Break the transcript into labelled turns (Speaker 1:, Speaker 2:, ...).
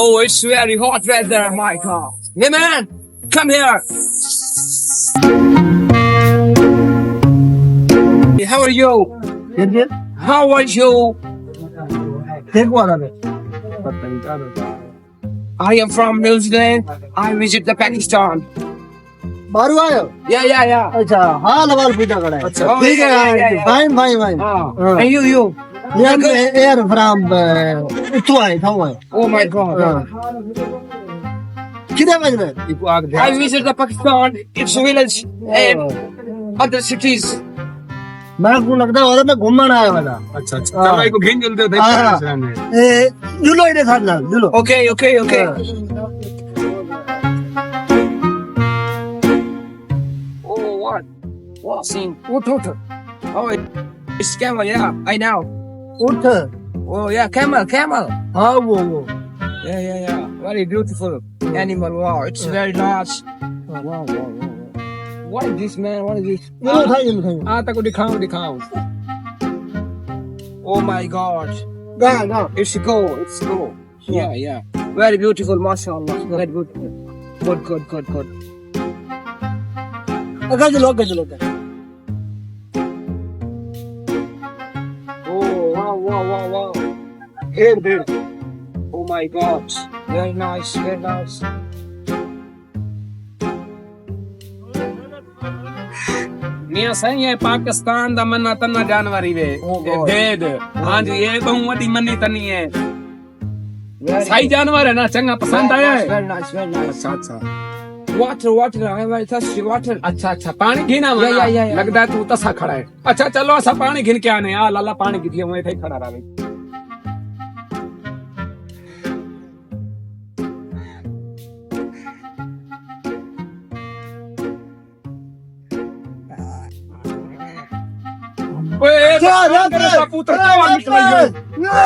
Speaker 1: Oh, it's very hot weather, my God. Hey man, come here. How are you?
Speaker 2: Good.
Speaker 1: How are you?
Speaker 2: Take one of it.
Speaker 1: I am from New Zealand. I visit the Pakistan.
Speaker 2: बारू आयो
Speaker 1: Yeah.
Speaker 2: अच्छा हाल हवाल पूछा करा है
Speaker 1: अच्छा,
Speaker 2: ठीक है
Speaker 1: yeah.
Speaker 2: Fine fine
Speaker 1: Ah, and you.
Speaker 2: Air from इथु आए था वो
Speaker 1: Oh my God.
Speaker 2: किधर में है
Speaker 1: I visit the Pakistan. It's village and other cities.
Speaker 2: मैं को लगता है मैं घूमने आया वाला
Speaker 3: अच्छा चलो एक घेन जलते थे
Speaker 2: ए जुलो इधर साथ ना जुलो
Speaker 1: Okay. Oh, what? What scene?
Speaker 2: उठ
Speaker 1: Oh, it's camel. Yeah, I know.
Speaker 2: उठ
Speaker 1: Oh, yeah, camel.
Speaker 2: हाँ वो
Speaker 1: Yeah. Very beautiful animal. Wow, it's very large. Wow. What is this, man? What is this?
Speaker 2: ये खाई
Speaker 1: Ah, ताको दिखाओ. Oh my God.
Speaker 2: गा
Speaker 1: It's go. Yeah. Very beautiful, mashallah. Very beautiful. Good.
Speaker 2: अगर जुलो
Speaker 1: Oh, wow. Here. Oh my God. Very nice.
Speaker 3: मियां सही है पाकिस्तान दा मन्ना तन्ना जानवर ही वे भेद हां जी ये बहु वडी मन्नी तन्नी है सही जानवर है ना चंगा पसंद आया है
Speaker 1: Very nice.
Speaker 3: अच्छा
Speaker 1: Water. I'm very thirsty. Water.
Speaker 3: अच्छा पानी घिना
Speaker 1: Yeah.
Speaker 3: लगदा है तू तसा खड़ा है अच्छा चलो असा पानी घिन के आने आ लाला पानी घिटिए मैं थे खड़ा रहा ओए
Speaker 2: जा
Speaker 3: पुत्र क्या निकल
Speaker 2: जा